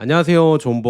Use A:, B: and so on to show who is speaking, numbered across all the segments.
A: 안녕하세요. 존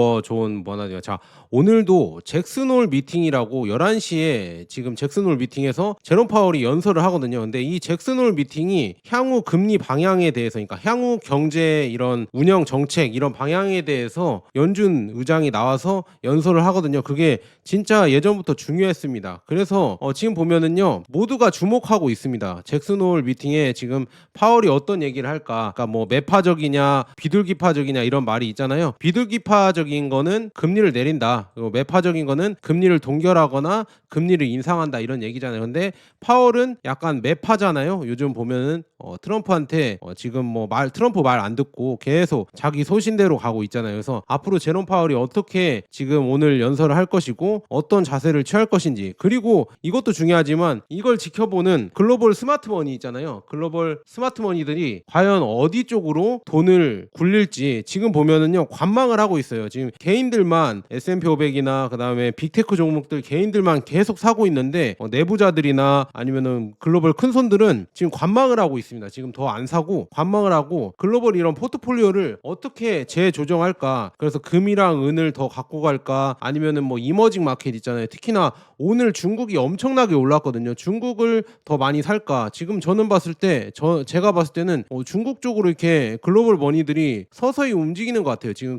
A: 버나드요. 자, 오늘도 잭슨홀 미팅이라고 11시에 지금 잭슨홀 미팅에서 제롬 파월이 연설을 하거든요. 근데 이 잭슨홀 미팅이 향후 금리 방향에 대해서, 그러니까 향후 경제 이런 운영 정책 이런 방향에 대해서 연준 의장이 나와서 연설을 하거든요. 그게 진짜 예전부터 중요했습니다. 그래서 지금 보면은요, 모두가 주목하고 있습니다. 잭슨홀 미팅에 지금 파월이 어떤 얘기를 할까? 그러니까 뭐 매파적이냐 비둘기파적이냐 이런 말이 있잖아요. 비둘기파적인 거는 금리를 내린다. 그리고 매파적인 거는 금리를 동결하거나 금리를 인상한다 이런 얘기잖아요. 근데 파월은 약간 매파잖아요. 요즘 보면은 트럼프한테 지금 뭐 트럼프 말 안 듣고 계속 자기 소신대로 가고 있잖아요. 그래서 앞으로 제롬 파월이 어떻게 지금 오늘 연설을 할 것이고 어떤 자세를 취할 것인지, 그리고 이것도 중요하지만 이걸 지켜보는 글로벌 스마트머니 있잖아요. 글로벌 스마트머니들이 과연 어디 쪽으로 돈을 굴릴지 지금 보면은요, 관망을 하고 있어요. 지금 개인들만 S&P 500이나 그다음에 빅테크 종목들 개인들만 계속 사고 있는데 내부자들이나 아니면은 글로벌 큰 손들은 지금 관망을 하고 있습니다. 지금 더 안 사고 관망을 하고 글로벌 이런 포트폴리오를 어떻게 재조정할까. 그래서 금이랑 은을 더 갖고 갈까, 아니면은 뭐 이머징 마켓 있잖아요. 특히나 오늘 중국이 엄청나게 올랐거든요. 중국을 더 많이 살까. 지금 저는 봤을 때 제가 봤을 때는 중국 쪽으로 이렇게 글로벌 머니들이 서서히 움직이는 것 같아요. 지금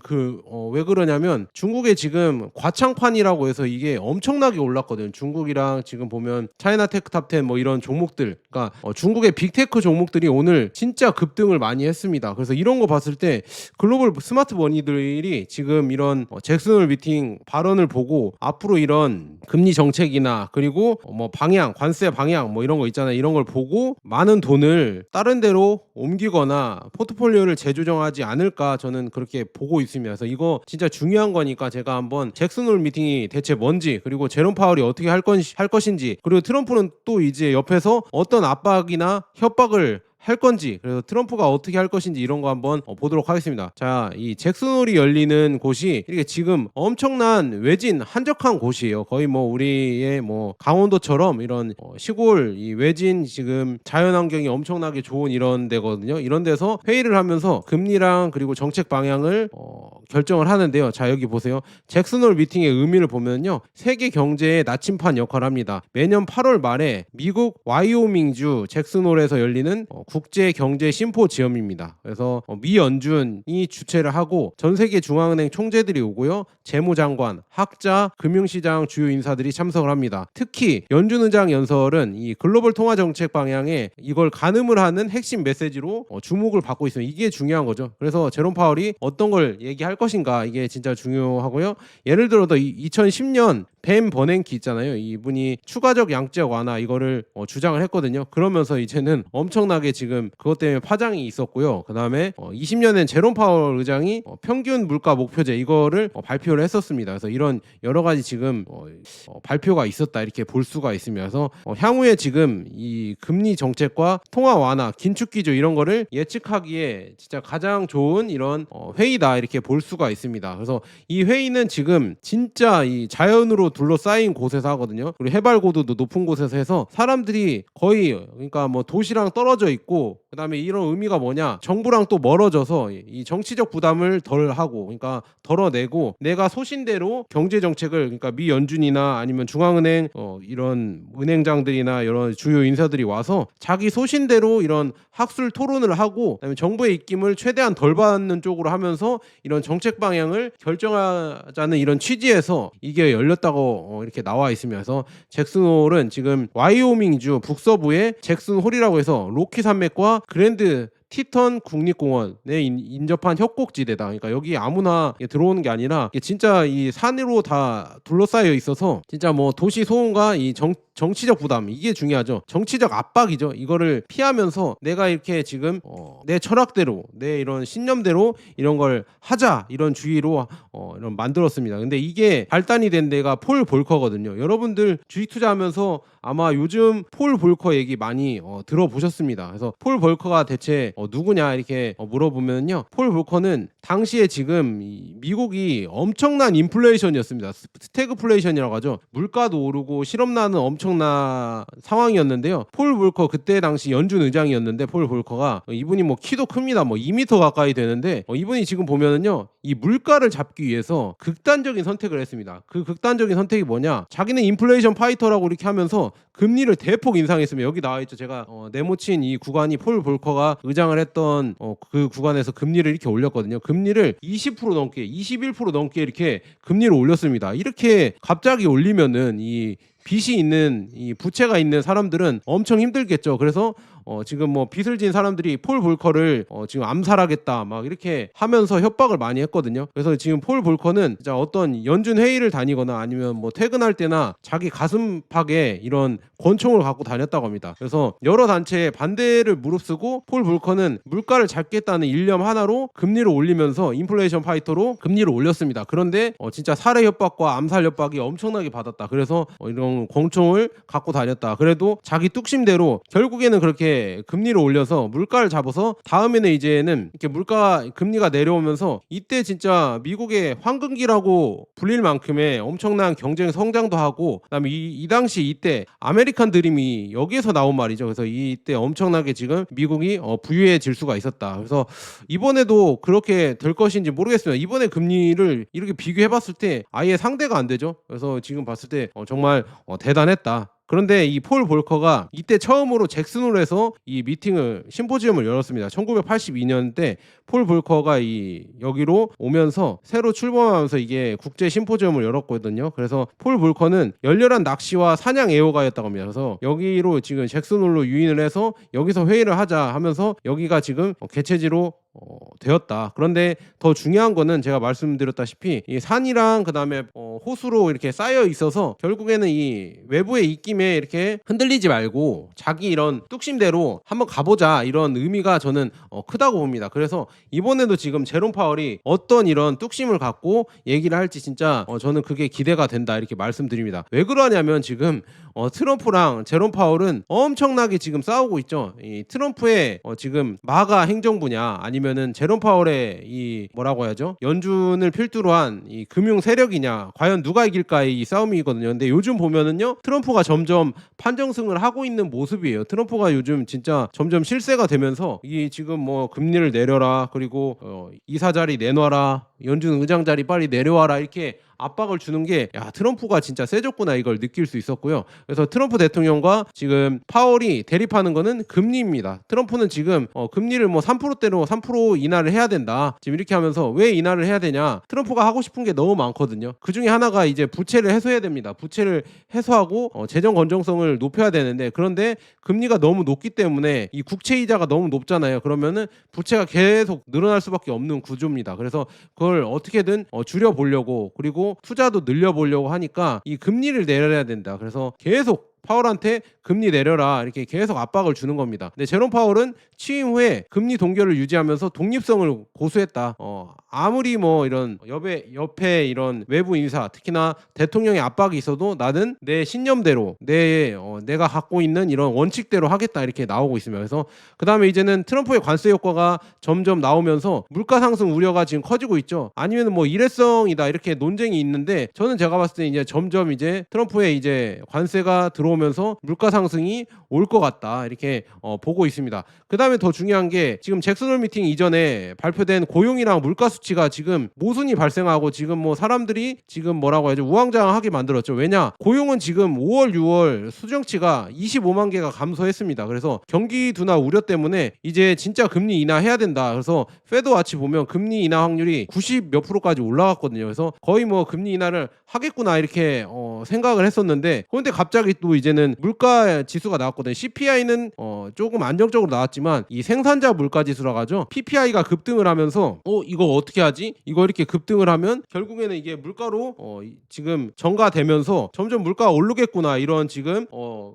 A: 왜 그러냐면 중국에 지금 과창판이라고 해서 이게 엄청나게 올랐거든요. 중국이랑 지금 보면 차이나테크 탑10 뭐 이런 종목들, 그러니까 중국의 빅테크 종목들이 오늘 진짜 급등을 많이 했습니다. 그래서 이런 거 봤을 때 글로벌 스마트 머니들이 지금 이런 잭슨홀 미팅 발언을 보고 앞으로 이런 금리 정책이나 그리고 뭐 방향, 관세 방향 뭐 이런 거 있잖아요. 이런 걸 보고 많은 돈을 다른 데로 옮기거나 포트폴리오를 재조정하지 않을까, 저는 그렇게 보고 있습니다. 그래서 이거 진짜 중요한 거니까 제가 한번 잭슨홀 미팅이 대체 뭔지, 그리고 제롬 파월이 어떻게 할 것인지, 그리고 트럼프는 또 이제 옆에서 어떤 압박이나 협박을 할 건지, 그래서 트럼프가 어떻게 할 것인지 이런 거 한번 보도록 하겠습니다. 자, 이 잭슨홀이 열리는 곳이 이게 지금 엄청난 외진 한적한 곳이에요. 거의 뭐 우리의 뭐 강원도처럼 이런 시골 이 외진 지금 자연환경이 엄청나게 좋은 이런 데거든요. 이런 데서 회의를 하면서 금리랑 그리고 정책 방향을 결정을 하는데요. 자, 여기 보세요. 잭슨홀 미팅의 의미를 보면요, 세계 경제의 나침판 역할을 합니다. 매년 8월 말에 미국 와이오밍주 잭슨홀에서 열리는 국제 경제 심포지엄입니다. 그래서 미 연준이 주최를 하고 전 세계 중앙은행 총재들이 오고요, 재무장관, 학자, 금융시장 주요 인사들이 참석을 합니다. 특히 연준 의장 연설은 이 글로벌 통화 정책 방향에 이걸 가늠을 하는 핵심 메시지로 주목을 받고 있습니다. 이게 중요한 거죠. 그래서 제롬 파월이 어떤 걸 얘기할 것인가, 이게 진짜 중요하고요. 예를 들어 2010년 벤 버냉키 있잖아요. 이분이 추가적 양적 완화 이거를 주장을 했거든요. 그러면서 이제는 엄청나게 지금 그것 때문에 파장이 있었고요. 그 다음에 20년엔 제롬 파월 의장이 평균 물가 목표제 이거를 발표를 했었습니다. 그래서 이런 여러 가지 지금 발표가 있었다 이렇게 볼 수가 있습니다. 그래서 향후에 지금 이 금리 정책과 통화 완화, 긴축 기조 이런 거를 예측하기에 진짜 가장 좋은 이런 회의다 이렇게 볼 수가 있습니다. 그래서 이 회의는 지금 진짜 이 자연으로 둘러싸인 곳에서 하거든요. 그리고 해발 고도도 높은 곳에서 해서 사람들이 거의, 그러니까 뭐 도시랑 떨어져 있고, 그다음에 이런 의미가 뭐냐, 정부랑 또 멀어져서 이 정치적 부담을 덜 하고, 그러니까 덜어내고 내가 소신대로 경제 정책을, 그러니까 미 연준이나 아니면 중앙은행 이런 은행장들이나 이런 주요 인사들이 와서 자기 소신대로 이런 학술 토론을 하고, 그다음에 정부의 입김을 최대한 덜 받는 쪽으로 하면서 이런 정책 방향을 결정하자는 이런 취지에서 이게 열렸다고 이렇게 나와 있으면서, 잭슨홀은 지금 와이오밍주 북서부의 잭슨홀이라고 해서 로키 산맥과 그랜드 티턴 국립공원에 인접한 협곡지대다. 그러니까 여기 아무나 들어오는 게 아니라 진짜 이 산으로 다 둘러싸여 있어서 진짜 뭐 도시 소음과 이 정치적 부담 이게 중요하죠. 정치적 압박이죠. 이거를 피하면서 내가 이렇게 지금 내 철학대로 내 이런 신념대로 이런 걸 하자 이런 주의로 이런 만들었습니다. 근데 이게 발단이 된 데가 폴 볼커거든요. 여러분들 주식 투자하면서 아마 요즘 폴 볼커 얘기 많이 들어보셨습니다. 그래서 폴 볼커가 대체 누구냐 이렇게 물어보면요, 폴 볼커는 당시에 지금 미국이 엄청난 인플레이션이었습니다. 스태그플레이션이라고 하죠. 물가도 오르고 실업난은 엄청난 상황이었는데요. 폴 볼커 그때 당시 연준 의장이었는데 폴 볼커가 이분이 뭐 키도 큽니다. 뭐 2m 가까이 되는데 이분이 지금 보면은요. 이 물가를 잡기 위해서 극단적인 선택을 했습니다. 그 극단적인 선택이 뭐냐? 자기는 인플레이션 파이터라고 이렇게 하면서 금리를 대폭 인상했으면 여기 나와 있죠. 제가 네모친 이 구간이 폴 볼커가 의장을 했던 그 구간에서 금리를 이렇게 올렸거든요. 금리를 20% 넘게 21% 넘게 이렇게 금리를 올렸습니다. 이렇게 갑자기 올리면은 이 빚이 있는 이 부채가 있는 사람들은 엄청 힘들겠죠. 그래서 지금 뭐 빚을 진 사람들이 폴 볼커를 지금 암살하겠다 막 이렇게 하면서 협박을 많이 했거든요. 그래서 지금 폴 볼커는 진짜 어떤 연준 회의를 다니거나 아니면 뭐 퇴근할 때나 자기 가슴팍에 이런 권총을 갖고 다녔다고 합니다. 그래서 여러 단체에 반대를 무릅쓰고 폴 볼커는 물가를 잡겠다는 일념 하나로 금리를 올리면서 인플레이션 파이터로 금리를 올렸습니다. 그런데 진짜 살해 협박과 암살 협박이 엄청나게 받았다. 그래서 이런 권총을 갖고 다녔다. 그래도 자기 뚝심대로 결국에는 그렇게 금리를 올려서 물가를 잡아서 다음에는 이제는 이렇게 금리가 내려오면서 이때 진짜 미국의 황금기라고 불릴 만큼의 엄청난 경쟁 성장도 하고 그다음에 이 당시 이때 아메리칸 드림이 여기에서 나온 말이죠. 그래서 이때 엄청나게 지금 미국이 부유해질 수가 있었다. 그래서 이번에도 그렇게 될 것인지 모르겠습니다. 이번에 금리를 이렇게 비교해봤을 때 아예 상대가 안 되죠. 그래서 지금 봤을 때 정말 대단했다. 그런데 이 폴 볼커가 이때 처음으로 잭슨홀에서 이 심포지엄을 열었습니다. 1982년 때 폴 볼커가 여기로 오면서 새로 출범하면서 이게 국제 심포지엄을 열었거든요. 그래서 폴 볼커는 열렬한 낚시와 사냥 애호가였다고 합니다. 그래서 여기로 지금 잭슨홀로 유인을 해서 여기서 회의를 하자 하면서 여기가 지금 개최지로 되었다. 그런데 더 중요한 거는 제가 말씀드렸다시피 이 산이랑 그다음에 호수로 이렇게 쌓여 있어서 결국에는 이 외부의 입김에 이렇게 흔들리지 말고 자기 이런 뚝심대로 한번 가보자 이런 의미가 저는 크다고 봅니다. 그래서 이번에도 지금 제롬 파월이 어떤 이런 뚝심을 갖고 얘기를 할지 진짜 저는 그게 기대가 된다 이렇게 말씀드립니다. 왜 그러냐면 지금 트럼프랑 제롬 파월은 엄청나게 지금 싸우고 있죠. 이 트럼프의 지금 마가 행정부냐 아니면은 제롬 파월의 이 뭐라고 해야죠? 연준을 필두로 한 이 금융 세력이냐 과연 누가 이길까의 이 싸움이거든요. 근데 요즘 보면은요 트럼프가 점점 판정승을 하고 있는 모습이에요. 트럼프가 요즘 진짜 점점 실세가 되면서 이 지금 뭐 금리를 내려라 그리고 이사 자리 내놔라 연준 의장 자리 빨리 내려와라 이렇게 압박을 주는 게 트럼프가 진짜 세졌구나 이걸 느낄 수 있었고요. 그래서 트럼프 대통령과 지금 파월이 대립하는 거는 금리입니다. 트럼프는 지금 금리를 뭐 3%대로 3% 인하를 해야 된다. 지금 이렇게 하면서 왜 인하를 해야 되냐? 트럼프가 하고 싶은 게 너무 많거든요. 그 중에 하나가 이제 부채를 해소해야 됩니다. 부채를 해소하고 재정 건전성을 높여야 되는데 그런데 금리가 너무 높기 때문에 이 국채 이자가 너무 높잖아요. 그러면은 부채가 계속 늘어날 수밖에 없는 구조입니다. 그래서 그걸 어떻게든 줄여보려고 그리고 투자도 늘려보려고 하니까 이 금리를 내려야 된다. 그래서 계속 파월한테 금리 내려라 이렇게 계속 압박을 주는 겁니다. 근데 제롬 파월은 취임 후에 금리 동결을 유지하면서 독립성을 고수했다. 아무리 뭐 이런 옆에 이런 외부 인사 특히나 대통령의 압박이 있어도 나는 내 신념대로 내가 갖고 있는 이런 원칙대로 하겠다 이렇게 나오고 있습니다. 그래서 그 다음에 이제는 트럼프의 관세 효과가 점점 나오면서 물가 상승 우려가 지금 커지고 있죠. 아니면 뭐 일회성이다 이렇게 논쟁이 있는데 저는 제가 봤을 때 이제 점점 이제 트럼프의 이제 관세가 들어오면서 물가 상승이 올 것 같다 이렇게 보고 있습니다. 그 다음에 더 중요한 게 지금 잭슨홀 미팅 이전에 발표된 고용이랑 물가 수치가 지금 모순이 발생하고 지금 뭐 사람들이 지금 뭐라고 해야죠 우왕좌왕하게 만들었죠. 왜냐 고용은 지금 5월 6월 수정치가 25만 개가 감소했습니다. 그래서 경기 둔화 우려 때문에 이제 진짜 금리 인하해야 된다. 그래서 페드와치 보면 금리 인하 확률이 90 몇 프로까지 올라갔거든요. 그래서 거의 뭐 금리 인하를 하겠구나 이렇게 생각을 했었는데 그런데 갑자기 또 이제는 물가 지수가 나왔거든요. CPI는 조금 안정적으로 나왔지만 이 생산자 물가 지수라고 하죠. PPI가 급등을 하면서 이거 어떻게 하지? 이거 이렇게 급등을 하면 결국에는 이게 물가로 지금 전가되면서 점점 물가가 오르겠구나 이런 지금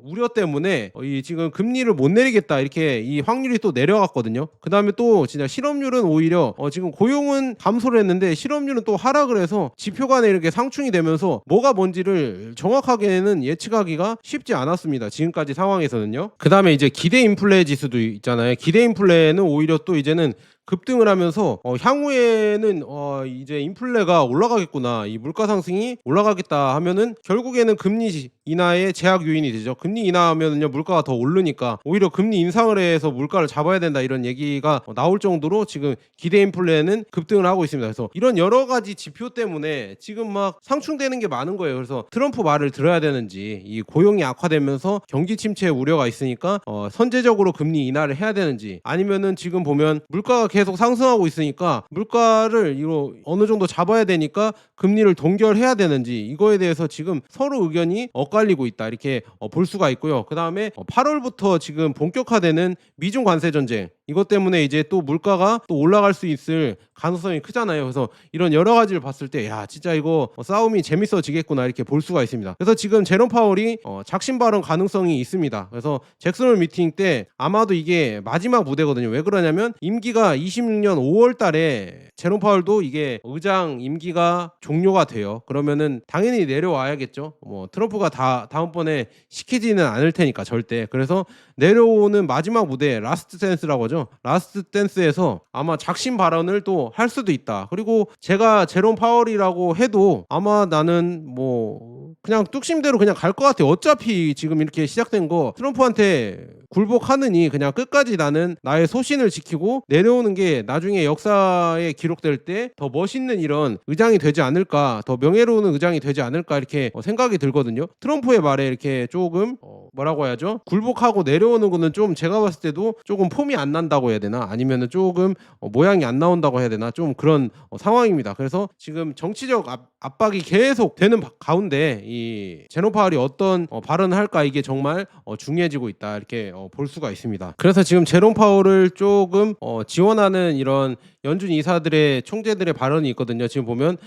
A: 우려 때문에 이 지금 금리를 못 내리겠다 이렇게 이 확률이 또 내려갔거든요. 그 다음에 또 진짜 실업률은 오히려 지금 고용은 감소를 했는데 실업률은 또 하락을 해서 지표 간에 이렇게 상충이 되면서 뭐가 뭔지를 정확하게는 예측하기가 쉽지 않았습니다. 지금까지 상황에서는요. 그 다음에 이제 기대 인플레 지수도 있잖아요. 기대 인플레는 오히려 또 이제는 급등을 하면서 향후에는 이제 인플레가 올라가겠구나 이 물가 상승이 올라가겠다 하면은 결국에는 금리 인하의 제약 요인이 되죠. 금리 인하하면은요 물가가 더 오르니까 오히려 금리 인상을 해서 물가를 잡아야 된다 이런 얘기가 나올 정도로 지금 기대 인플레는 급등을 하고 있습니다. 그래서 이런 여러 가지 지표 때문에 지금 막 상충되는 게 많은 거예요. 그래서 트럼프 말을 들어야 되는지, 이 고용이 악화되면서 경기 침체 우려가 있으니까 선제적으로 금리 인하를 해야 되는지, 아니면은 지금 보면 물가가 계속 상승하고 있으니까 물가를 이거 어느 정도 잡아야 되니까 금리를 동결해야 되는지, 이거에 대해서 지금 서로 의견이 엇갈리고 있다 이렇게 볼 수가 있고요. 그 다음에 8월부터 지금 본격화되는 미중 관세 전쟁, 이것 때문에 이제 또 물가가 또 올라갈 수 있을 가능성이 크잖아요. 그래서 이런 여러 가지를 봤을 때 야 진짜 이거 싸움이 재밌어지겠구나 이렇게 볼 수가 있습니다. 그래서 지금 제롬 파월이 작심 발언 가능성이 있습니다. 그래서 잭슨홀 미팅 때 아마도 이게 마지막 무대거든요. 왜 그러냐면 임기가 26년 5월 달에 제롬 파월도 이게 의장 임기가 종료가 돼요. 그러면은 당연히 내려와야겠죠. 뭐 트럼프가 다음번에 시키지는 않을 테니까 절대. 그래서 내려오는 마지막 무대 라스트 댄스라고 하죠. 라스트 댄스에서 아마 작심 발언을 또 할 수도 있다. 그리고 제가 제롬 파월이라고 해도 아마 나는 뭐 그냥 뚝심대로 그냥 갈 것 같아. 어차피 지금 이렇게 시작된 거 트럼프한테 굴복하느니 그냥 끝까지 나는 나의 소신을 지키고 내려오는 게 나중에 역사에 기록될 때 더 멋있는 이런 의장이 되지 않을까, 더 명예로운 의장이 되지 않을까 이렇게 생각이 들거든요. 트럼프의 말에 이렇게 조금 뭐라고 해야죠? 굴복하고 내려오는 거는 좀 제가 봤을 때도 조금 폼이 안 난다고 해야 되나, 아니면은 조금 모양이 안 나온다고 해야 되나, 좀 그런 상황입니다. 그래서 지금 정치적 압박이 계속 되는 가운데 이 제롬 파월이 어떤 발언을 할까, 이게 정말 중요해지고 있다 이렇게 볼 수가 있습니다. 그래서 지금 제롬 파월을 조금 지원하는 이런 연준 이사들의 총재들의 발언이 있거든요. 지금 보면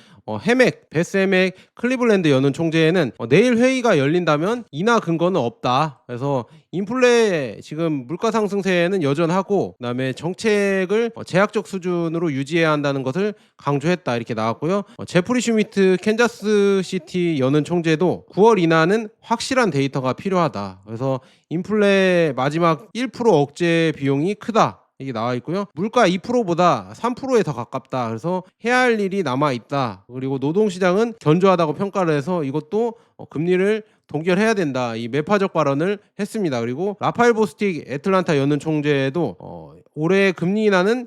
A: 베스 헤맥 클리블랜드 연은 총재는 내일 회의가 열린다면 인하 근거는 없다. 그래서 인플레 지금 물가 상승세는 여전하고, 그다음에 정책을 제약적 수준으로 유지해야 한다는 것을 강조했다 이렇게 나왔고요. 제프리 슈미트 캔자스 시티 연은 총재도 9월 인하는 확실한 데이터가 필요하다. 그래서 인플레 마지막 1% 억제 비용이 크다. 이게 나와 있고요. 물가 2%보다 3%에 더 가깝다. 그래서 해야 할 일이 남아 있다. 그리고 노동시장은 견조하다고 평가를 해서 이것도 금리를 동결해야 된다. 이 매파적 발언을 했습니다. 그리고 라파엘 보스틱 애틀란타 연은 총재도 올해 금리 인하는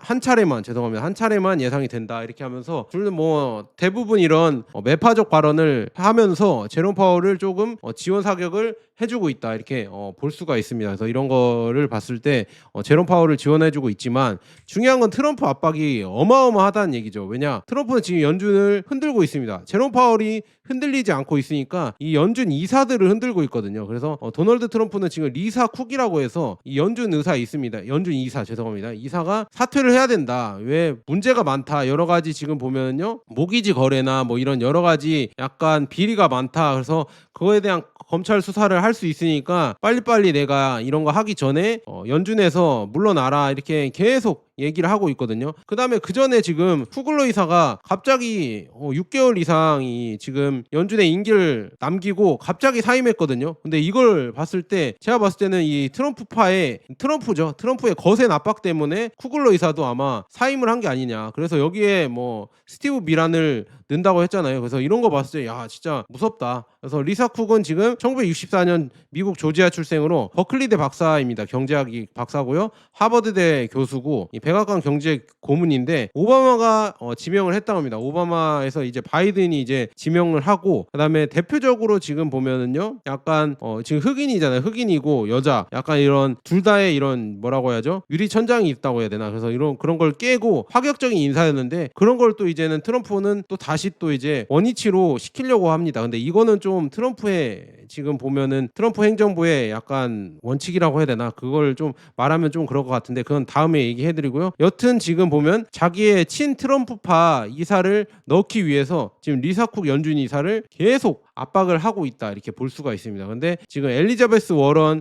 A: 한 차례만 예상이 된다 이렇게 하면서 둘은 뭐 대부분 이런 매파적 발언을 하면서 제롬 파월을 조금 지원 사격을 해주고 있다 이렇게 볼 수가 있습니다. 그래서 이런 거를 봤을 때 제롬 파월을 지원해주고 있지만 중요한 건 트럼프 압박이 어마어마하다는 얘기죠. 왜냐, 트럼프는 지금 연준을 흔들고 있습니다. 제롬 파월이 흔들리지 않고 있으니까 이 연준 이사들을 흔들고 있거든요. 그래서 도널드 트럼프는 지금 리사 쿡이라고 해서 이 연준 의사 있습니다. 연준 이사 죄송합니다. 이사가 사퇴를 해야 된다. 왜 문제가 많다. 여러 가지 지금 보면요, 모기지 거래나 뭐 이런 여러 가지 약간 비리가 많다. 그래서 그거에 대한 검찰 수사를 할 수 있으니까 빨리빨리 내가 이런 거 하기 전에 연준에서 물러나라 이렇게 계속 얘기를 하고 있거든요. 그 다음에 그 전에 지금 후글러 이사가 갑자기 6개월 이상이 지금 연준의 임기를 남기고 갑자기 사임했거든요. 근데 이걸 봤을 때 제가 봤을 때는 이 트럼프의 거센 압박 때문에 후글러 이사도 아마 사임을 한 게 아니냐. 그래서 여기에 뭐 스티브 미란을 넣는다고 했잖아요. 그래서 이런 거 봤을 때 야 진짜 무섭다. 그래서 리사 쿡은 지금 1964년 미국 조지아 출생으로 버클리대 박사입니다. 경제학이 박사고요. 하버드대 교수고 백악관 경제 고문인데 오바마가 지명을 했다고 합니다. 오바마에서 이제 바이든이 이제 지명을 하고, 그다음에 대표적으로 지금 보면은요, 약간 지금 흑인이잖아요. 흑인이고 여자, 약간 이런 둘 다의 이런 뭐라고 해야죠? 유리천장이 있다고 해야 되나? 그래서 이런 그런 걸 깨고 파격적인 인사였는데 그런 걸 또 이제는 트럼프는 또 다시 또 이제 원위치로 시키려고 합니다. 근데 이거는 좀 트럼프의 지금 보면은 트럼프 행정부의 약간 원칙이라고 해야 되나? 그걸 좀 말하면 좀 그럴 것 같은데 그건 다음에 얘기해드리고요. 여튼 지금 보면 자기의 친 트럼프파 이사를 넣기 위해서 지금 리사 쿡 연준 이사를 계속 압박을 하고 있다 이렇게 볼 수가 있습니다. 근데 지금 엘리자베스 워런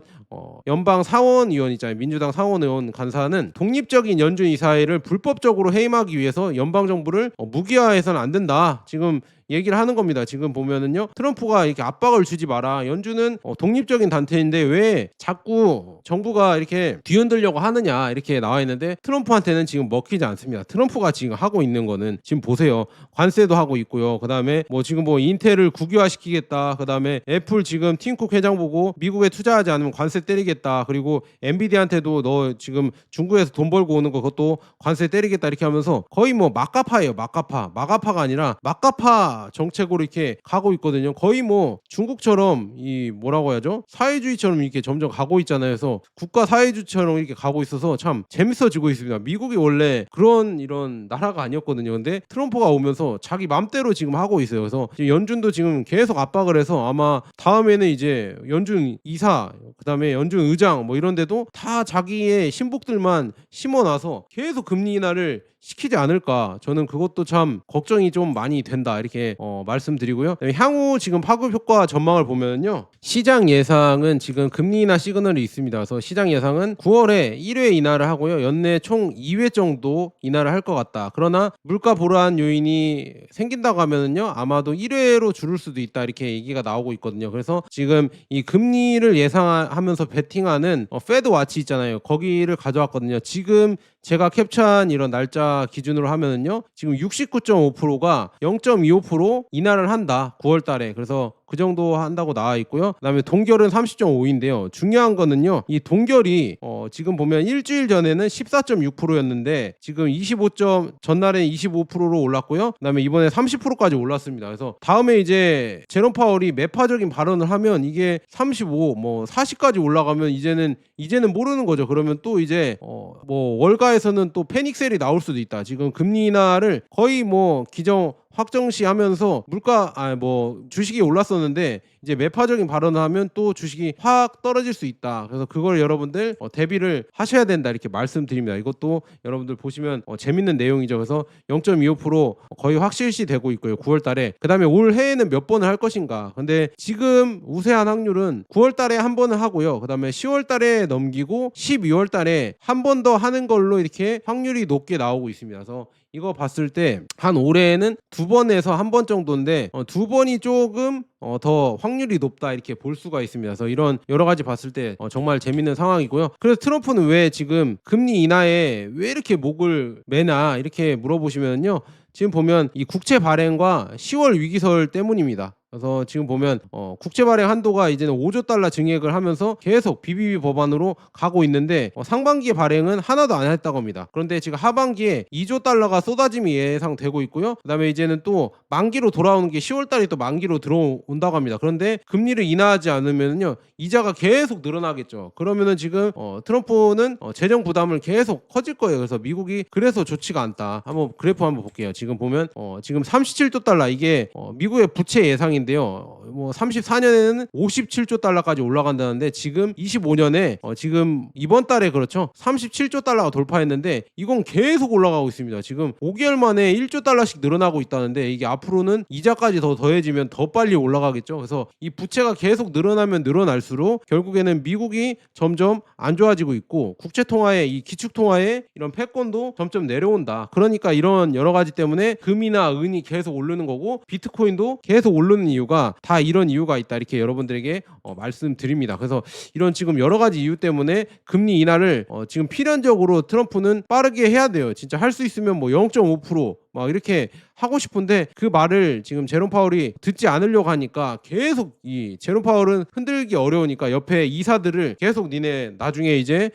A: 연방 상원의원 있잖아요. 민주당 상원의원 간사는 독립적인 연준 이사회를 불법적으로 해임하기 위해서 연방 정부를 무기화해서는 안 된다. 지금 얘기를 하는 겁니다. 지금 보면은요, 트럼프가 이렇게 압박을 주지 마라. 연준은 독립적인 단체인데 왜 자꾸 정부가 이렇게 뒤흔들려고 하느냐 이렇게 나와 있는데 트럼프한테는 지금 먹히지 않습니다. 트럼프가 지금 하고 있는 거는 지금 보세요. 관세도 하고 있고요. 그 다음에 뭐 지금 뭐 인텔을 국유화시키 바뀌겠다. 그다음에 애플 지금 팀쿡 회장 보고 미국에 투자하지 않으면 관세 때리겠다. 그리고 엔비디아한테도 너 지금 중국에서 돈 벌고 오는 거 그것도 관세 때리겠다 이렇게 하면서 거의 뭐 막가파예요. 마가파가 아니라 막가파 정책으로 이렇게 가고 있거든요. 거의 뭐 중국처럼 이 뭐라고 해야죠? 사회주의처럼 이렇게 점점 가고 있잖아요. 그래서 국가 사회주의처럼 이렇게 가고 있어서 참 재밌어지고 있습니다. 미국이 원래 그런 이런 나라가 아니었거든요. 근데 트럼프가 오면서 자기 맘대로 지금 하고 있어요. 그래서 지금 연준도 지금 계속 압박을 해서 아마 다음에는 이제 연준 이사 그다음에 연준 의장 뭐 이런 데도 다 자기의 신복들만 심어놔서 계속 금리 인하를 시키지 않을까. 저는 그것도 참 걱정이 좀 많이 된다 이렇게 말씀드리고요. 향후 지금 파급 효과 전망을 보면요, 시장 예상은 지금 금리 인하 시그널이 있습니다. 그래서 시장 예상은 9월에 1회 인하를 하고요, 연내 총 2회 정도 인하를 할 것 같다. 그러나 물가 불안 요인이 생긴다고 하면은요, 아마도 1회로 줄을 수도 있다 이렇게 얘기가 나오고 있거든요. 그래서 지금 이 금리를 예상하면서 베팅하는 페드 와치 있잖아요. 거기를 가져왔거든요. 지금 제가 캡처한 이런 날짜 기준으로 하면은요, 지금 69.5%가 0.25% 인하를 한다 9월 달에. 그래서 그 정도 한다고 나와 있고요. 그다음에 동결은 30.5인데요. 중요한 거는요, 이 동결이 지금 보면 일주일 전에는 14.6%였는데 지금 25점 전날에 25%로 올랐고요. 그다음에 이번에 30%까지 올랐습니다. 그래서 다음에 이제 제롬 파월이 매파적인 발언을 하면 이게 35, 뭐 40까지 올라가면 이제는 모르는 거죠. 그러면 또 이제 뭐 월가에서는 또 패닉셀이 나올 수도 있다. 지금 금리 인하를 거의 뭐 확정시 하면서 주식이 올랐었는데 이제 매파적인 발언을 하면 또 주식이 확 떨어질 수 있다. 그래서 그걸 여러분들 대비를 하셔야 된다 이렇게 말씀드립니다. 이것도 여러분들 보시면 재밌는 내용이죠. 그래서 0.25% 거의 확실시 되고 있고요, 9월 달에. 그다음에 올해에는 몇 번을 할 것인가. 근데 지금 우세한 확률은 9월 달에 한 번을 하고요, 그다음에 10월 달에 넘기고 12월 달에 한 번 더 하는 걸로 이렇게 확률이 높게 나오고 있습니다. 그래서 이거 봤을 때 한 올해에는 2번에서 한 번 정도인데 2번이 조금 더 확률이 높다 이렇게 볼 수가 있습니다. 그래서 이런 여러 가지 봤을 때 정말 재밌는 상황이고요. 그래서 트럼프는 왜 지금 금리 인하에 왜 이렇게 목을 매나 이렇게 물어보시면요, 지금 보면 이 국채 발행과 10월 위기설 때문입니다. 그래서 지금 보면 국채 발행 한도가 이제는 5조 달러 증액을 하면서 계속 BBB 법안으로 가고 있는데 상반기에 발행은 하나도 안 했다고 합니다. 그런데 지금 하반기에 2조 달러가 쏟아짐이 예상되고 있고요. 그다음에 이제는 또 만기로 돌아오는 게 10월 달에 또 만기로 들어온다고 합니다. 그런데 금리를 인하하지 않으면요, 이자가 계속 늘어나겠죠. 그러면은 지금 트럼프는 재정 부담을 계속 커질 거예요. 그래서 미국이 그래서 좋지가 않다. 한번 그래프 한번 볼게요. 지금 보면 지금 37조 달러 이게 미국의 부채 예상인데요. 뭐 34년에는 57조 달러까지 올라간다는데 지금 25년에 지금 이번 달에 그렇죠, 37조 달러가 돌파했는데 이건 계속 올라가고 있습니다. 지금 5개월 만에 1조 달러씩 늘어나고 있다는데 이게 앞으로는 이자까지 더 더해지면 더 빨리 올라가겠죠. 그래서 이 부채가 계속 늘어나면 늘어날수록 결국에는 미국이 점점 안 좋아지고 있고 국채 통화의 이 기축 통화의 이런 패권도 점점 내려온다. 그러니까 이런 여러 가지 때문에 금이나 은이 계속 오르는 거고 비트코인도 계속 오르는 이유가 다 이런 이유가 있다 이렇게 여러분들에게 말씀드립니다. 그래서 이런 지금 여러 가지 이유 때문에 금리 인하를 지금 필연적으로 트럼프는 빠르게 해야 돼요. 진짜 할 수 있으면 뭐 0.5% 막 이렇게 하고 싶은데 그 말을 지금 제롬 파월이 듣지 않으려고 하니까 계속 이 제롬 파월은 흔들기 어려우니까 옆에 이사들을 계속 니네 나중에 이제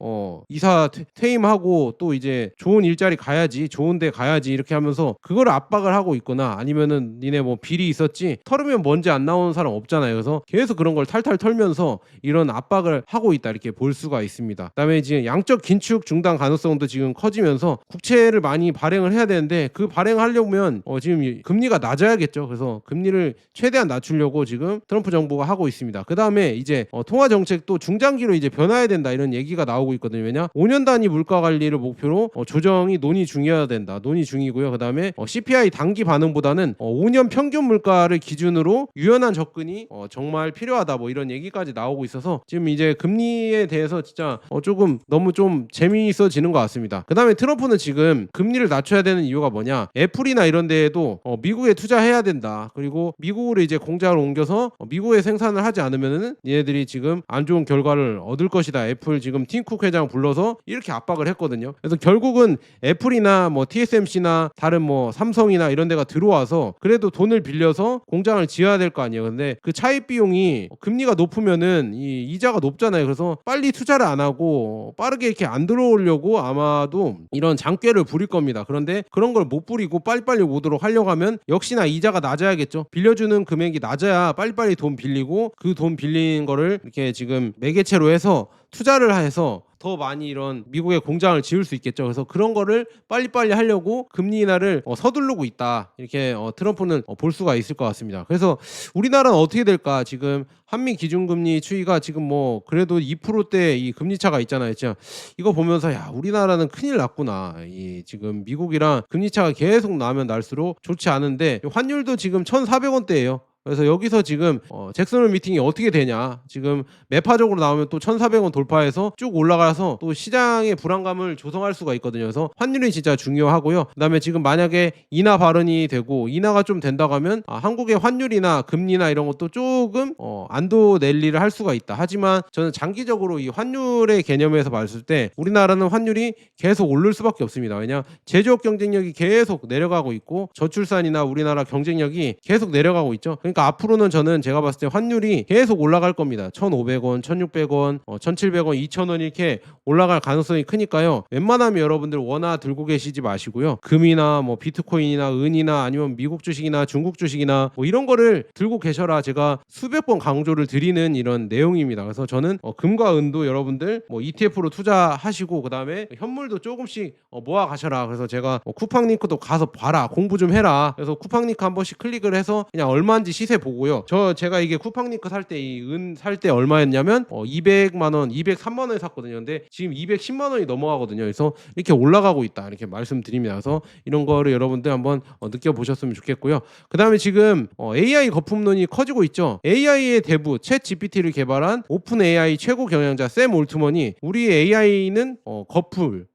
A: 이사 퇴임하고 또 이제 좋은 일자리 가야지, 좋은 데 가야지 이렇게 하면서 그걸 압박을 하고 있거나 아니면은 니네 뭐 비리 있었지 털으면 먼지 안 나오는 사람 없잖아요. 그래서 계속 그런 걸 탈탈 털면서 이런 압박을 하고 있다 이렇게 볼 수가 있습니다. 그다음에 지금 양적 긴축 중단 가능성도 지금 커지면서 국채를 많이 발행을 해야 되는데 그 발행하려면 지금 금리가 낮아야겠죠. 그래서 금리를 최대한 낮추려고 지금 트럼프 정부가 하고 있습니다. 그 다음에 이제 통화 정책도 중장기로 이제 변화해야 된다 이런 얘기가 나오고 있거든요. 왜냐 5년 단위 물가 관리를 목표로 조정이 논의 중이어야 된다. 논의 중이고요. 그 다음에 CPI 단기 반응보다는 5년 평균 물가를 기준으로 유연한 접근이 정말 필요하다. 뭐 이런 얘기까지 나오고 있어서 지금 이제 금리에 대해서 진짜 조금 너무 좀 재미있어지는 것 같습니다. 그 다음에 트럼프는 지금 금리를 낮춰야 되는 이유가 뭐냐? 애플이나 이런 데에도 미국에 투자해야 된다. 그리고 미국으로 이제 공장을 옮겨서 미국에 생산을 하지 않으면은 얘네들이 지금 안 좋은 결과를 얻을 것이다. 애플 지금 팀쿡 회장 불러서 이렇게 압박을 했거든요. 그래서 결국은 애플이나 뭐 TSMC나 다른 뭐 삼성이나 이런 데가 들어와서 그래도 돈을 빌려서 공장을 지어야 될 거 아니에요. 근데 그 차입 비용이 금리가 높으면은 이 이자가 높잖아요. 그래서 빨리 투자를 안 하고 빠르게 이렇게 안 들어오려고 아마도 이런 장꾀를 부릴 겁니다. 그런데 그런 걸 못 부리고 빨리빨리 오도록 하려고 하면 역시나 이자가 낮아야겠죠. 빌려주는 금액이 낮아야 빨리빨리 돈 빌리고 그 돈 빌린 거를 이렇게 지금 매개체로 해서 투자를 해서 더 많이 이런 미국에 공장을 지을 수 있겠죠. 그래서 그런 거를 빨리빨리 하려고 금리 인하를 서두르고 있다. 이렇게 트럼프는 볼 수가 있을 것 같습니다. 그래서 우리나라는 어떻게 될까? 지금 한미 기준금리 추이가 지금 뭐 그래도 2%대 이 금리 차가 있잖아요. 진짜 이거 보면서 야 우리나라는 큰일 났구나. 이 지금 미국이랑 금리 차가 계속 나면 날수록 좋지 않은데 환율도 지금 1,400원대예요. 그래서 여기서 지금 잭슨홀 미팅이 어떻게 되냐 지금 매파적으로 나오면 또 1,400원 돌파해서 쭉 올라가서 또 시장의 불안감을 조성할 수가 있거든요. 그래서 환율이 진짜 중요하고요. 그다음에 지금 만약에 인하 발언이 되고 인하가 좀 된다고 하면 한국의 환율이나 금리나 이런 것도 조금 안도 랠리를 할 수가 있다. 하지만 저는 장기적으로 이 환율의 개념에서 봤을 때 우리나라는 환율이 계속 오를 수밖에 없습니다. 왜냐 제조업 경쟁력이 계속 내려가고 있고 저출산이나 우리나라 경쟁력이 계속 내려가고 있죠. 그러니까 앞으로는 저는 제가 봤을 때 환율이 계속 올라갈 겁니다. 1,500원, 1,600원, 1,700원, 2,000원 이렇게 올라갈 가능성이 크니까요. 웬만하면 여러분들 원화 들고 계시지 마시고요. 금이나 뭐 비트코인이나 은이나 아니면 미국 주식이나 중국 주식이나 뭐 이런 거를 들고 계셔라 제가 수백 번 강조를 드리는 이런 내용입니다. 그래서 저는 금과 은도 여러분들 뭐 ETF로 투자하시고 그다음에 현물도 조금씩 모아 가셔라. 그래서 제가 쿠팡 링크도 가서 봐라. 공부 좀 해라. 그래서 쿠팡 링크 한 번씩 클릭을 해서 그냥 얼마인지 시세 보고요. 제가 이게 쿠팡 링크 살 때 이 은 살 때 얼마였냐면 200만 원, 203만 원에 샀거든요. 근데 지금 210만 원이 넘어가거든요. 그래서 이렇게 올라가고 있다. 이렇게 말씀드립니다. 그래서 이런 거를 여러분들 한번 느껴보셨으면 좋겠고요. 그다음에 지금 AI 거품론이 커지고 있죠. AI의 대부 챗 GPT를 개발한 오픈 AI 최고 경영자 샘 올트먼이 우리 AI는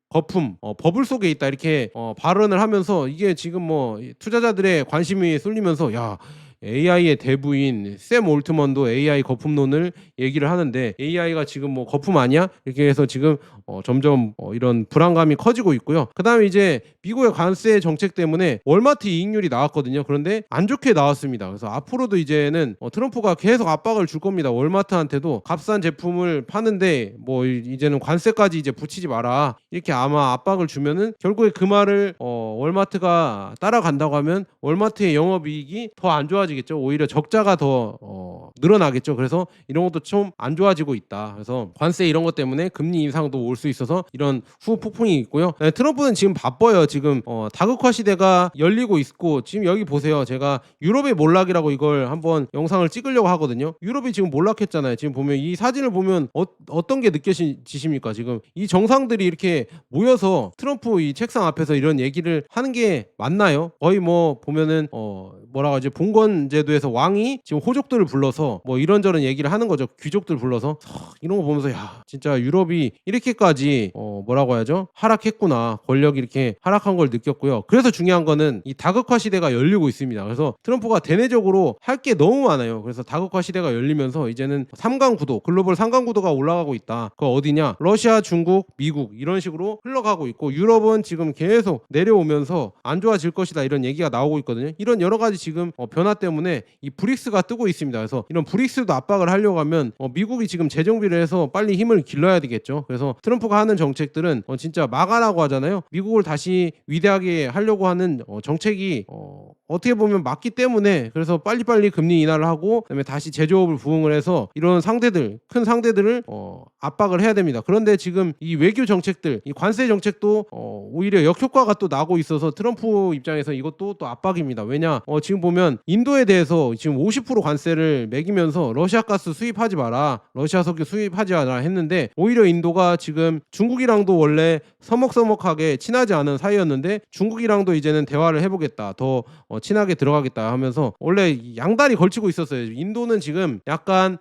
A: 거품, 버블 속에 있다 이렇게 발언을 하면서 이게 지금 뭐 투자자들의 관심이 쏠리면서 야 AI의 대부인 샘 올트먼도 AI 거품론을 얘기를 하는데 AI가 지금 뭐 거품 아니야? 이렇게 해서 지금 점점 이런 불안감이 커지고 있고요. 그 다음에 이제 미국의 관세 정책 때문에 월마트 이익률이 나왔거든요. 그런데 안 좋게 나왔습니다. 그래서 앞으로도 이제는 트럼프가 계속 압박을 줄 겁니다. 월마트한테도 값싼 제품을 파는데 뭐 이제는 관세까지 이제 붙이지 마라. 이렇게 아마 압박을 주면은 결국에 그 말을 월마트가 따라간다고 하면 월마트의 영업이익이 더 안 좋아지겠죠. 오히려 적자가 더 늘어나겠죠. 그래서 이런 것도 좀 안 좋아지고 있다. 그래서 관세 이런 것 때문에 금리 인상도 올 수 있어서 이런 후폭풍이 있고요. 네, 트럼프는 지금 바빠요. 지금 다극화 시대가 열리고 있고 지금 여기 보세요. 제가 유럽의 몰락이라고 이걸 한번 영상을 찍으려고 하거든요. 유럽이 지금 몰락했잖아요. 지금 보면 이 사진을 보면 어떤 게 느껴지십니까? 지금 이 정상들이 이렇게 모여서 트럼프 이 책상 앞에서 이런 얘기를 하는 게 맞나요? 거의 뭐 보면은 뭐라고 하지? 봉건 제도에서 왕이 지금 호족들을 불러서 뭐 이런저런 얘기를 하는 거죠. 귀족들 불러서 이런 거 보면서 야 진짜 유럽이 이렇게까지 뭐라고 해야죠? 하락했구나. 권력이 이렇게 하락한 걸 느꼈고요. 그래서 중요한 거는 이 다극화 시대가 열리고 있습니다. 그래서 트럼프가 대내적으로 할 게 너무 많아요. 그래서 다극화 시대가 열리면서 이제는 3강 구도, 글로벌 3강 구도가 올라가고 있다. 그거 어디냐? 러시아, 중국, 미국 이런 식으로 흘러가고 있고 유럽은 지금 계속 내려오면서 안 좋아질 것이다. 이런 얘기가 나오고 있거든요. 이런 여러 가지 지금 변화 때문에 이 브릭스가 뜨고 있습니다. 그래서 이런 브릭스도 압박을 하려고 하면 미국이 지금 재정비를 해서 빨리 힘을 길러야 되겠죠. 그래서 트럼프가 하는 정책들은 진짜 막아라고 하잖아요. 미국을 다시 위대하게 하려고 하는 정책이 어떻게 보면 맞기 때문에 그래서 빨리빨리 금리 인하를 하고 그다음에 다시 제조업을 부흥을 해서 이런 상대들 큰 상대들을 압박을 해야 됩니다. 그런데 지금 이 외교 정책들 이 관세 정책도 오히려 역효과가 또 나고 있어서 트럼프 입장에서 이것도 또 압박입니다. 왜냐 지금 보면 인도에 대해서 지금 50% 관세를 매기면서 러시아 가스 수입하지 마라 러시아 석유 수입하지 마라 했는데 오히려 인도가 지금 중국이랑도 원래 서먹서먹하게 친하지 않은 사이였는데 중국이랑도 이제는 대화를 해보겠다 더 친하게 들어가겠다 하면서 원래 양다리 걸치고 있었어요. 인도는 지금 약간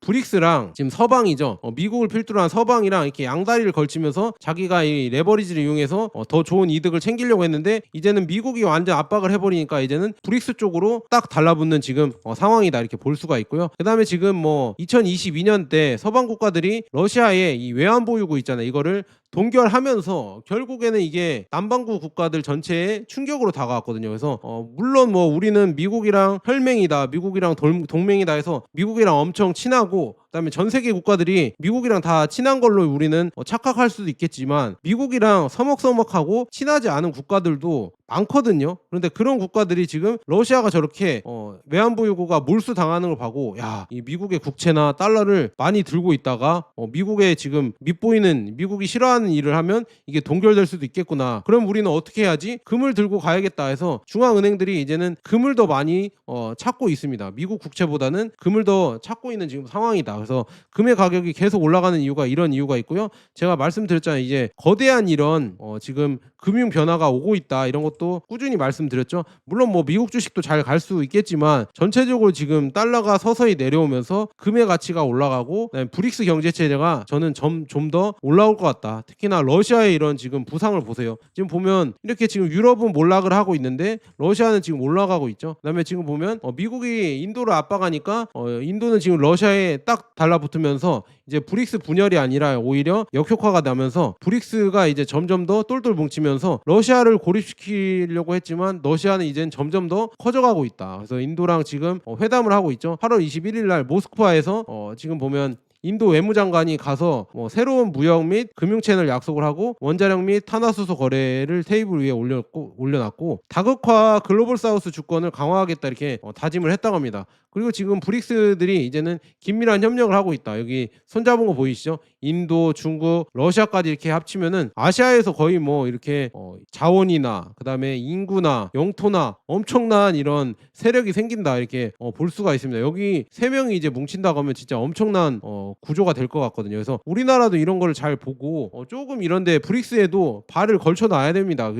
A: 브릭스랑 지금 서방이죠. 미국을 필두로 한 서방이랑 이렇게 양다리를 걸치면서 자기가 이 레버리지를 이용해서 더 좋은 이득을 챙기려고 했는데 이제는 미국이 완전 압박을 해버리니까 이제는 브릭스 쪽으로 딱 달라붙는 지금 상황이다 이렇게 볼 수가 있고요. 그다음에 지금 2022년 때 서방 국가들이 러시아의 이 외환 보유고 있잖아요. 이거를 동결하면서 결국에는 이게 남반구 국가들 전체에 충격으로 다가왔거든요. 그래서 물론 우리는 미국이랑 혈맹이다, 미국이랑 동맹이다 해서 미국이랑 엄청 친하고 그다음에 전 세계 국가들이 미국이랑 다 친한 걸로 우리는 착각할 수도 있겠지만 미국이랑 서먹서먹하고 친하지 않은 국가들도 많거든요. 그런데 그런 국가들이 지금 러시아가 저렇게 외환보유고가 몰수당하는 걸 보고 야, 이 미국의 국채나 달러를 많이 들고 있다가 미국에 지금 밉보이는 미국이 싫어하는 일을 하면 이게 동결될 수도 있겠구나. 그럼 우리는 어떻게 해야지? 금을 들고 가야겠다 해서 중앙은행들이 이제는 금을 더 많이 찾고 있습니다. 미국 국채보다는 금을 더 찾고 있는 지금 상황이다. 그래서 금의 가격이 계속 올라가는 이유가 이런 이유가 있고요. 제가 말씀드렸잖아요. 이제 거대한 이런 지금 금융 변화가 오고 있다. 이런 것도 꾸준히 말씀드렸죠. 물론 미국 주식도 잘 갈 수 있겠지만 전체적으로 지금 달러가 서서히 내려오면서 금의 가치가 올라가고 브릭스 경제 체제가 저는 좀 더 올라올 것 같다. 특히나 러시아의 이런 지금 부상을 보세요. 지금 보면 이렇게 지금 유럽은 몰락을 하고 있는데 러시아는 지금 올라가고 있죠. 그다음에 지금 보면 미국이 인도를 압박하니까 인도는 지금 러시아에 딱 달라붙으면서 이제 브릭스 분열이 아니라 오히려 역효과가 나면서 브릭스가 이제 점점 더 똘똘 뭉치면서 러시아를 고립시키려고 했지만 러시아는 이젠 점점 더 커져가고 있다. 그래서 인도랑 지금 회담을 하고 있죠. 8월 21일 날 모스크바에서 지금 보면 인도 외무장관이 가서 새로운 무역 및 금융 채널 약속을 하고 원자력 및 탄화수소 거래를 테이블 위에 올려놨고 다극화 글로벌 사우스 주권을 강화하겠다 이렇게 다짐을 했다고 합니다. 그리고 지금 브릭스들이 이제는 긴밀한 협력을 하고 있다. 여기 손잡은 거 보이시죠? 인도, 중국, 러시아까지 이렇게 합치면은 아시아에서 거의 이렇게 자원이나 그다음에 인구나 영토나 엄청난 이런 세력이 생긴다 이렇게 볼 수가 있습니다. 여기 세 명이 이제 뭉친다고 하면 진짜 엄청난 구조가 될 것 같거든요. 그래서 우리나라도 이런 거를 잘 보고 조금 이런데 브릭스에도 발을 걸쳐 놔야 됩니다.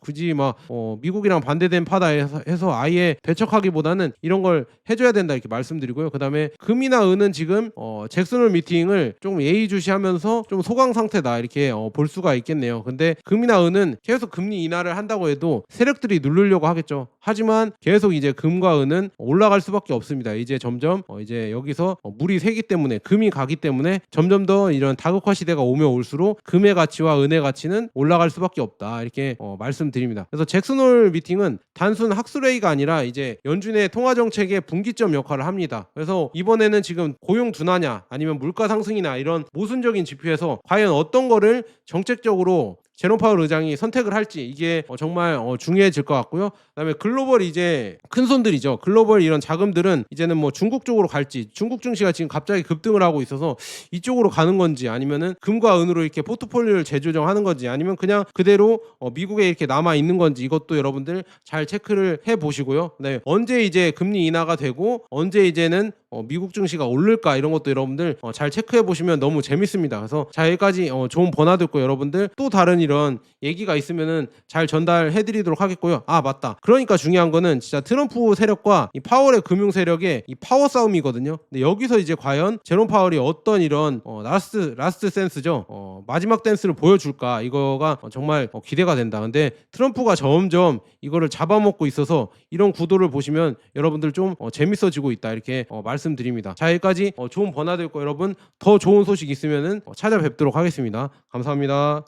A: 굳이 미국이랑 반대된 파다 해서 아예 배척하기보다는 이런 걸 해줘야 된다 이렇게 말씀드리고요. 그 다음에 금이나 은은 지금 잭슨홀 미팅을 좀 예의주시하면서 좀 소강 상태다 이렇게 볼 수가 있겠네요. 근데 금이나 은은 계속 금리 인하를 한다고 해도 세력들이 누르려고 하겠죠. 하지만 계속 이제 금과 은은 올라갈 수밖에 없습니다. 이제 점점 이제 여기서 물이 새기 때문에 금이 가기 때문에 점점 더 이런 다극화 시대가 오면 올수록 금의 가치와 은의 가치는 올라갈 수밖에 없다 이렇게 말씀드립니다. 그래서 잭슨홀 미팅은 단순 학술회의가 아니라 이제 연준의 통화 정책의 분기점 역할을 합니다. 그래서 이번에는 지금 고용 둔화냐 아니면 물가 상승이나 이런 모순적인 지표에서 과연 어떤 거를 정책적으로 제롬 파월 의장이 선택을 할지 이게 정말 중요해질 것 같고요. 그다음에 글로벌 이제 큰 손들이죠. 글로벌 이런 자금들은 이제는 중국 쪽으로 갈지 중국 증시가 지금 갑자기 급등을 하고 있어서 이쪽으로 가는 건지 아니면은 금과 은으로 이렇게 포트폴리오를 재조정하는 건지 아니면 그냥 그대로 미국에 이렇게 남아 있는 건지 이것도 여러분들 잘 체크를 해 보시고요. 그다음에 언제 이제 금리 인하가 되고 언제 이제는 미국 증시가 오를까 이런 것도 여러분들 잘 체크해 보시면 너무 재밌습니다. 그래서 자 여기까지 좋은 번화 듣고 여러분들 또 다른 이런 얘기가 있으면은 잘 전달해 드리도록 하겠고요. 아 맞다. 그러니까 중요한 거는 진짜 트럼프 세력과 이 파월의 금융 세력의 이 파워 싸움이거든요. 근데 여기서 이제 과연 제롬 파월이 어떤 이런 라스트 센스죠. 마지막 댄스를 보여줄까 이거가 정말 기대가 된다. 근데 트럼프가 점점 이거를 잡아먹고 있어서 이런 구도를 보시면 여러분들 좀 재밌어지고 있다 이렇게 말씀드립니다. 자 여기까지 좋은 번화 듣고 여러분 더 좋은 소식 있으면은 찾아뵙도록 하겠습니다. 감사합니다.